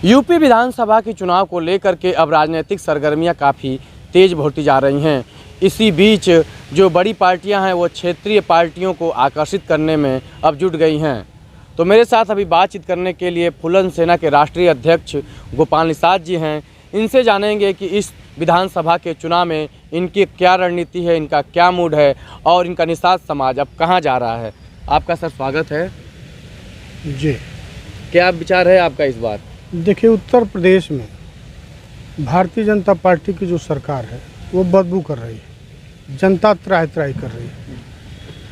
UP विधानसभा के चुनाव को लेकर के अब राजनीतिक सरगर्मियां काफ़ी तेज होती जा रही हैं। इसी बीच जो बड़ी पार्टियां हैं वो क्षेत्रीय पार्टियों को आकर्षित करने में अब जुट गई हैं। तो मेरे साथ अभी बातचीत करने के लिए फूलन सेना के राष्ट्रीय अध्यक्ष गोपाल निषाद जी हैं। इनसे जानेंगे कि इस विधानसभा के चुनाव में इनकी क्या रणनीति है, इनका क्या मूड है और इनका निषाद समाज अब कहाँ जा रहा है। आपका सर स्वागत है जी। क्या विचार है आपका इस बार? देखिए, उत्तर प्रदेश में भारतीय जनता पार्टी की जो सरकार है वो बदबू कर रही है, जनता त्राहि त्राहि कर रही है।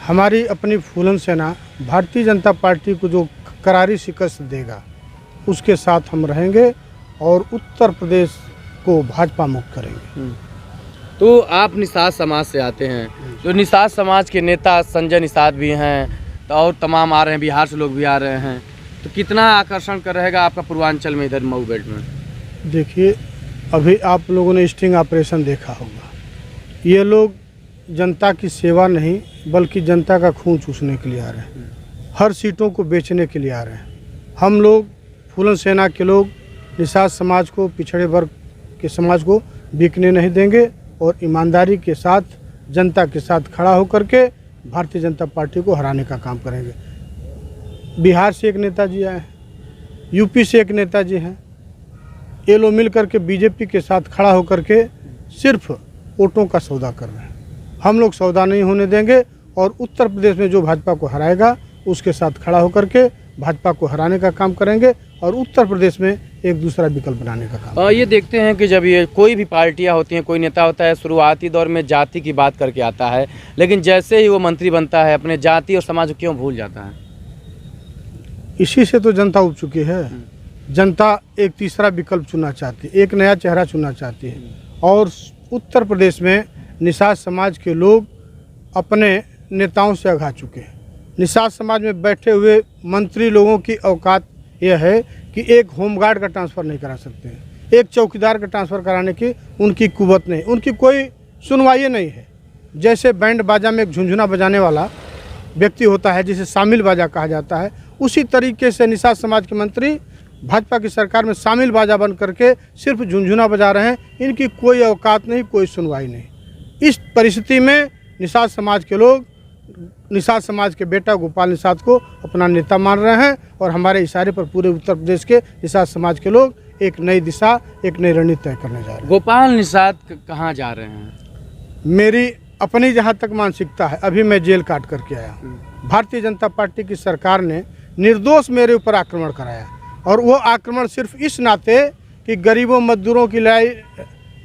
हमारी अपनी फूलन सेना भारतीय जनता पार्टी को जो करारी शिकस्त देगा उसके साथ हम रहेंगे और उत्तर प्रदेश को भाजपा मुक्त करेंगे। तो आप निषाद समाज से आते हैं, तो निषाद समाज के नेता संजय निषाद भी हैं तो और तमाम आ रहे हैं, बिहार से लोग भी आ रहे हैं, तो कितना आकर्षण कर रहेगा आपका पूर्वांचल में, इधर मऊ बेल्ट में? देखिए, अभी आप लोगों ने स्टिंग ऑपरेशन देखा होगा। ये लोग जनता की सेवा नहीं बल्कि जनता का खून चूसने के लिए आ रहे हैं, हर सीटों को बेचने के लिए आ रहे हैं। हम लोग फूलन सेना के लोग निषाद समाज को, पिछड़े वर्ग के समाज को बिकने नहीं देंगे और ईमानदारी के साथ जनता के साथ खड़ा होकर के भारतीय जनता पार्टी को हराने का काम करेंगे। बिहार से एक नेताजी आए हैं, यूपी से एक नेताजी हैं, ये लोग मिल करके बीजेपी के साथ खड़ा होकर के सिर्फ वोटों का सौदा कर रहे हैं। हम लोग सौदा नहीं होने देंगे और उत्तर प्रदेश में जो भाजपा को हराएगा उसके साथ खड़ा होकर के भाजपा को हराने का काम करेंगे और उत्तर प्रदेश में एक दूसरा विकल्प बनाने का काम। ये देखते हैं कि जब ये कोई भी पार्टियां होती हैं, कोई नेता होता है, शुरुआती दौर में जाति की बात करके आता है, लेकिन जैसे ही वो मंत्री बनता है अपने जाति और समाज को क्यों भूल जाता है? इसी से तो जनता उब चुकी है। जनता एक तीसरा विकल्प चुनना चाहती है, एक नया चेहरा चुनना चाहती है और उत्तर प्रदेश में निषाद समाज के लोग अपने नेताओं से अघा चुके हैं। निषाद समाज में बैठे हुए मंत्री लोगों की औकात यह है कि एक होमगार्ड का ट्रांसफ़र नहीं करा सकते हैं, एक चौकीदार का ट्रांसफ़र कराने की उनकी कुवत नहीं, उनकी कोई सुनवाई नहीं है। जैसे बैंड बाजा में एक झुंझुना बजाने वाला व्यक्ति होता है जिसे शामिल बाजा कहा जाता है, उसी तरीके से निषाद समाज के मंत्री भाजपा की सरकार में शामिल बाजा बन करके सिर्फ झुंझुना बजा रहे हैं। इनकी कोई औकात नहीं, कोई सुनवाई नहीं। इस परिस्थिति में निषाद समाज के लोग निषाद समाज के बेटा गोपाल निषाद को अपना नेता मान रहे हैं और हमारे इशारे पर पूरे उत्तर प्रदेश के निषाद समाज के लोग एक नई दिशा, एक नई रणनीति तय करने जा रहे हैं। गोपाल निषाद कहाँ जा रहे हैं? मेरी अपनी जहाँ तक मानसिकता है, अभी मैं जेल काट करके आया हूँ। भारतीय जनता पार्टी की सरकार ने निर्दोष मेरे ऊपर आक्रमण कराया और वो आक्रमण सिर्फ इस नाते कि गरीबों मजदूरों की लड़ाई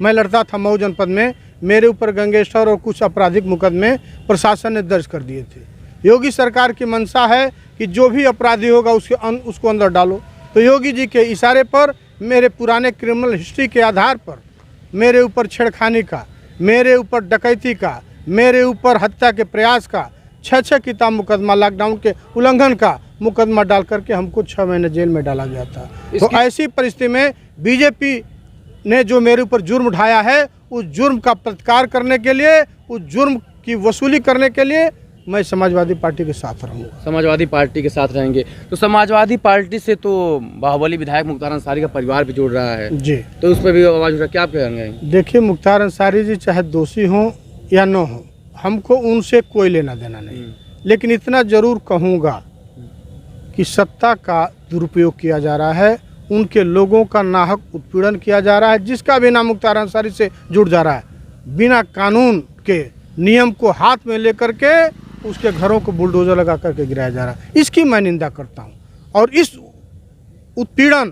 मैं लड़ता था मऊ जनपद में, मेरे ऊपर गंगेश्वर और कुछ आपराधिक मुकदमे प्रशासन ने दर्ज कर दिए थे। योगी सरकार की मंशा है कि जो भी अपराधी होगा उसको अंदर डालो। तो योगी जी के इशारे पर मेरे पुराने क्रिमिनल हिस्ट्री के आधार पर मेरे ऊपर छेड़खानी का, मेरे ऊपर डकैती का, मेरे ऊपर हत्या के प्रयास का 6 किताब मुकदमा, लॉकडाउन के उल्लंघन का मुकदमा डाल करके हमको 6 महीने जेल में डाला गया था। तो ऐसी परिस्थिति में बीजेपी ने जो मेरे ऊपर जुर्म ढाया है, उस जुर्म का प्रतिकार करने के लिए, उस जुर्म की वसूली करने के लिए मैं समाजवादी पार्टी के साथ रहूँगा। समाजवादी पार्टी के साथ रहेंगे। तो समाजवादी पार्टी से तो बाहुबली विधायक मुख्तार अंसारी का परिवार भी जुड़ रहा है जी, तो उस पर भी आवाज़ उठ रहा है, क्या आप कहेंगे? देखिए, मुख्तार अंसारी जी चाहे दोषी हों या न हों, हमको उनसे कोई लेना देना नहीं, लेकिन इतना ज़रूर कहूँगा कि सत्ता का दुरुपयोग किया जा रहा है, उनके लोगों का नाहक उत्पीड़न किया जा रहा है। जिसका भी नाम मुख्तार अंसारी से जुड़ जा रहा है, बिना कानून के नियम को हाथ में लेकर के उसके घरों को बुलडोजर लगा करके गिराया जा रहा है। इसकी मैं निंदा करता हूं और इस उत्पीड़न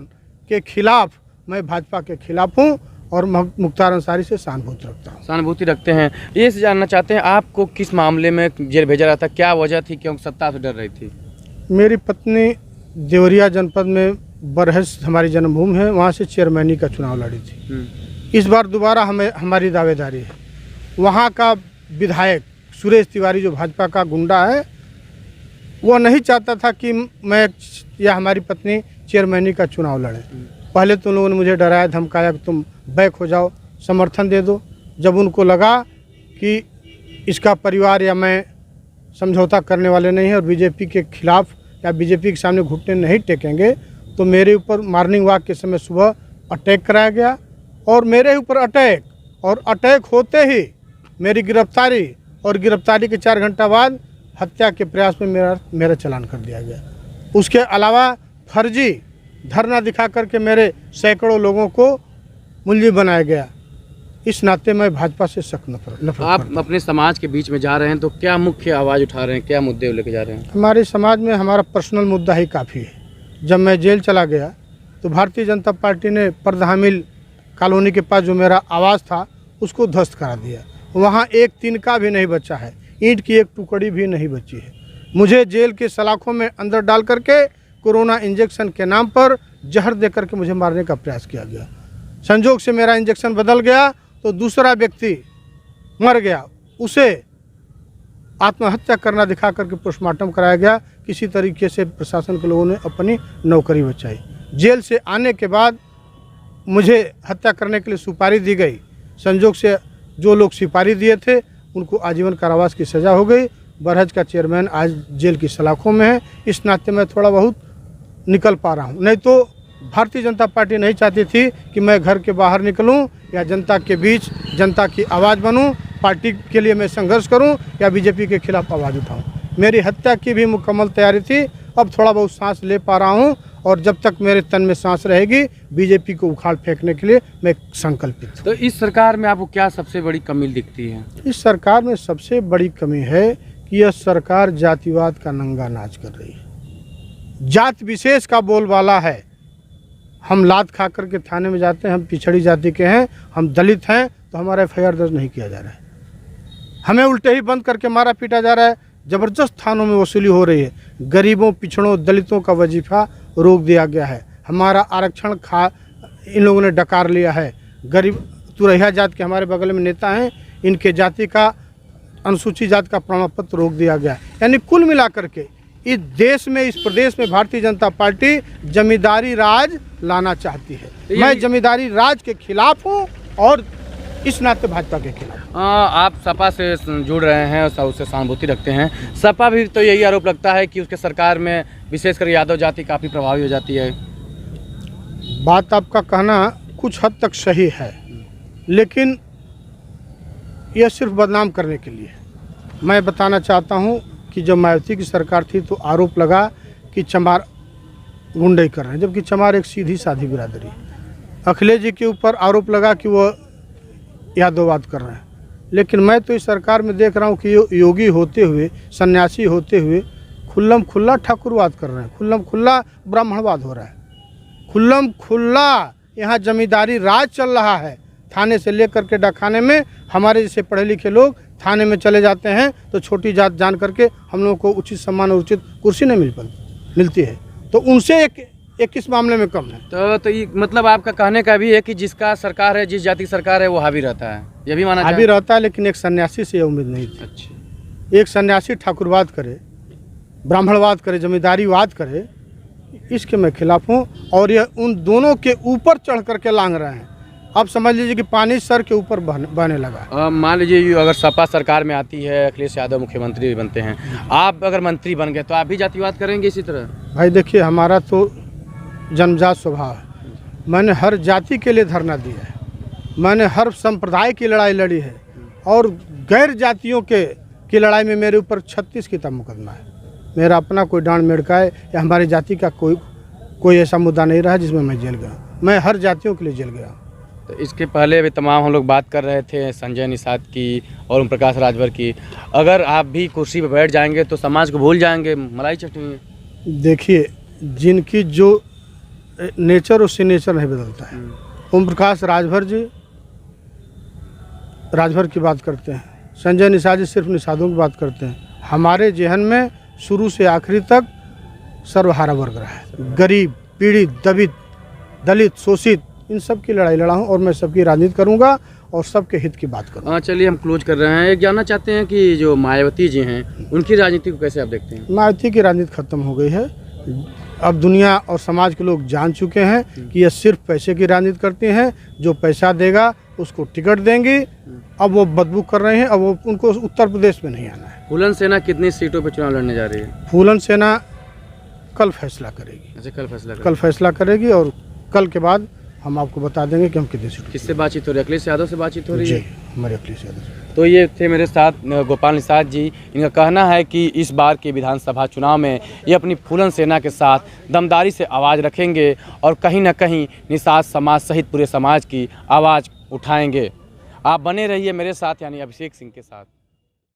के खिलाफ मैं भाजपा के खिलाफ हूं और मुख्तार अंसारी से सहानुभूति रखता हूं। सहानुभूति रखते हैं। ये जानना चाहते हैं आपको किस मामले में जेल भेजा रहा था, क्या वजह थी, क्यों सत्ता से डर रही थी? मेरी पत्नी देवरिया जनपद में बरहस हमारी जन्मभूमि है, वहाँ से चेयरमैनी का चुनाव लड़ी थी। इस बार दोबारा हमारी दावेदारी है। वहाँ का विधायक सुरेश तिवारी जो भाजपा का गुंडा है, वो नहीं चाहता था कि मैं या हमारी पत्नी चेयरमैनी का चुनाव लड़ें। पहले तो लोगों ने मुझे डराया धमकाया कि तुम बैक हो जाओ, समर्थन दे दो। जब उनको लगा कि इसका परिवार या मैं समझौता करने वाले नहीं हैं और बीजेपी के खिलाफ या बीजेपी के सामने घुटने नहीं टेकेंगे, तो मेरे ऊपर मॉर्निंग वॉक के समय सुबह अटैक कराया गया और मेरे ऊपर अटैक होते ही मेरी गिरफ्तारी और गिरफ्तारी के 4 घंटा बाद हत्या के प्रयास में मेरा चालान कर दिया गया। उसके अलावा फर्जी धरना दिखा करके मेरे सैकड़ों लोगों को मुलजिम बनाया गया। इस नाते मैं भाजपा से सख्त नफरत आप अपने समाज के बीच में जा रहे हैं तो क्या मुख्य आवाज़ उठा रहे हैं, क्या मुद्दे लेके जा रहे हैं? हमारे समाज में हमारा पर्सनल मुद्दा ही काफ़ी है। जब मैं जेल चला गया तो भारतीय जनता पार्टी ने पर्दहामिल कॉलोनी के पास जो मेरा आवास था उसको ध्वस्त करा दिया। वहाँ एक तिनका भी नहीं बचा है, ईंट की एक टुकड़ी भी नहीं बची है। मुझे जेल के सलाखों में अंदर डाल करके कोरोना इंजेक्शन के नाम पर जहर दे करके मुझे मारने का प्रयास किया गया। संजोग से मेरा इंजेक्शन बदल गया तो दूसरा व्यक्ति मर गया, उसे आत्महत्या करना दिखा करके पोस्टमार्टम कराया गया। किसी तरीके से प्रशासन के लोगों ने अपनी नौकरी बचाई। जेल से आने के बाद मुझे हत्या करने के लिए सुपारी दी गई। संजोग से जो लोग सुपारी दिए थे उनको आजीवन कारावास की सज़ा हो गई। बरहज का चेयरमैन आज जेल की सलाखों में है। इस नाते मैं थोड़ा बहुत निकल पा रहा हूँ, नहीं तो भारतीय जनता पार्टी नहीं चाहती थी कि मैं घर के बाहर निकलूं या जनता के बीच जनता की आवाज़ बनूं, पार्टी के लिए मैं संघर्ष करूं या बीजेपी के खिलाफ आवाज़ उठाऊं। मेरी हत्या की भी मुकम्मल तैयारी थी। अब थोड़ा बहुत सांस ले पा रहा हूं और जब तक मेरे तन में सांस रहेगी बीजेपी को उखाड़ फेंकने के लिए मैं संकल्पित हूँ। तो इस सरकार में आपको क्या सबसे बड़ी कमी दिखती है? इस सरकार में सबसे बड़ी कमी है कि यह सरकार जातिवाद का नंगा नाच कर रही है, जात विशेष का बोलबाला है। हम लात खा करके थाने में जाते हैं, हम पिछड़ी जाति के हैं, हम दलित हैं, तो हमारा FIR दर्ज नहीं किया जा रहा है। हमें उल्टे ही बंद करके मारा पीटा जा रहा है। ज़बरदस्त थानों में वसूली हो रही है। गरीबों, पिछड़ों, दलितों का वजीफा रोक दिया गया है। हमारा आरक्षण इन लोगों ने डकार लिया है। गरीब तुरैया जात के हमारे बगल में नेता हैं, इनके जाति का अनुसूचित जात का प्रमाण पत्र रोक दिया गया। यानी कुल मिलाकर के इस देश में, इस प्रदेश में भारतीय जनता पार्टी जमींदारी राज लाना चाहती है। मैं जमींदारी राज के खिलाफ हूँ और इस नाते भाजपा के खिलाफ। आप सपा से जुड़ रहे हैं और उससे सहानुभूति रखते हैं। सपा भी तो यही आरोप लगता है कि उसके सरकार में विशेषकर यादव जाति काफ़ी प्रभावी हो जाती है। बात आपका कहना कुछ हद तक सही है, लेकिन यह सिर्फ बदनाम करने के लिए। मैं बताना चाहता हूँ कि जब मायावती की सरकार थी तो आरोप लगा कि चमार गुंडई कर रहे हैं, जबकि चमार एक सीधी साधी बिरादरी है। अखिलेश जी के ऊपर आरोप लगा कि वो यादववाद कर रहे हैं, लेकिन मैं तो इस सरकार में देख रहा हूँ कि योगी होते हुए, सन्यासी होते हुए खुल्लम खुल्ला ठाकुरवाद कर रहे हैं, खुल्लम खुल्ला ब्राह्मणवाद हो रहा है, खुल्लम खुल्ला यहाँ जमींदारी राज चल रहा है। थाने से लेकर के डाकखाने में हमारे जैसे पढ़े लिखे लोग थाने में चले जाते हैं तो छोटी जात जान करके हम लोगों को उचित सम्मान और उचित कुर्सी नहीं मिलती है, तो उनसे एक किस मामले में कम है। तो ये मतलब आपका कहने का भी है कि जिसका सरकार है, जिस जाति की सरकार है, वो हावी रहता है, ये भी माना हावी रहता है। लेकिन एक सन्यासी से यह उम्मीद नहीं थी। अच्छा, एक सन्यासी ठाकुरवाद करे, ब्राह्मणवाद करे, जमींदारीवाद करे, इसके मैं खिलाफ हूँ। और यह उन दोनों के ऊपर चढ़ करके लांग रहे हैं। अब समझ लीजिए कि पानी सर के ऊपर बहने लगा। मान लीजिए अगर सपा सरकार में आती है, अखिलेश यादव मुख्यमंत्री बनते हैं, आप अगर मंत्री बन गए तो आप भी जातिवाद करेंगे इसी तरह? भाई देखिए, हमारा तो जन्मजात स्वभाव है। मैंने हर जाति के लिए धरना दिया है, मैंने हर संप्रदाय की लड़ाई लड़ी है और गैर जातियों की लड़ाई में मेरे ऊपर 36 की मुकदमा है। मेरा अपना कोई डांड मेड़का है या हमारी जाति का कोई ऐसा मुद्दा नहीं रहा जिसमें मैं जेल गया। मैं हर जातियों के लिए जेल गया। तो इसके पहले भी तमाम हम लोग बात कर रहे थे संजय निषाद की और ओम प्रकाश राजभर की। अगर आप भी कुर्सी पर बैठ जाएंगे तो समाज को भूल जाएंगे, मलाई चटनी। देखिए, जिनकी जो नेचर उससे नेचर नहीं बदलता है। ओम प्रकाश राजभर की बात करते हैं, संजय निषाद जी सिर्फ निषादों की बात करते हैं। हमारे जहन में शुरू से आखिरी तक सर्वहारा वर्ग रहा है। गरीब, पीड़ित, दलित, शोषित, इन सब की लड़ाई लड़ा हूँ और मैं सबकी राजनीति करूँगा और सबके हित की बात करूँगा। चलिए हम क्लोज कर रहे हैं। एक जानना चाहते हैं कि जो मायावती जी हैं उनकी राजनीति को कैसे आप देखते हैं? मायावती की राजनीति खत्म हो गई है। अब दुनिया और समाज के लोग जान चुके हैं कि ये सिर्फ पैसे की राजनीति करती हैं। जो पैसा देगा उसको टिकट देंगी। अब वो बदबू कर रहे हैं। अब वो उनको उत्तर प्रदेश में नहीं आना है। फूलन सेना कितनी सीटों पर चुनाव लड़ने जा रही है? फूलन सेना कल फैसला करेगी। अच्छा, कल फैसला कल फैसला करेगी और कल के बाद हम आपको बता देंगे कि हम कितने सीट। किससे बातचीत हो रही है? अखिलेश यादव से बातचीत हो रही है? जी, हमारे अखिलेश यादव से। तो ये थे मेरे साथ गोपाल निषाद जी। इनका कहना है कि इस बार के विधानसभा चुनाव में ये अपनी फूलन सेना के साथ दमदारी से आवाज़ रखेंगे और कहीं ना कहीं निषाद समाज सहित पूरे समाज की आवाज़ उठाएंगे। आप बने रहिए मेरे साथ, यानी अभिषेक सिंह के साथ।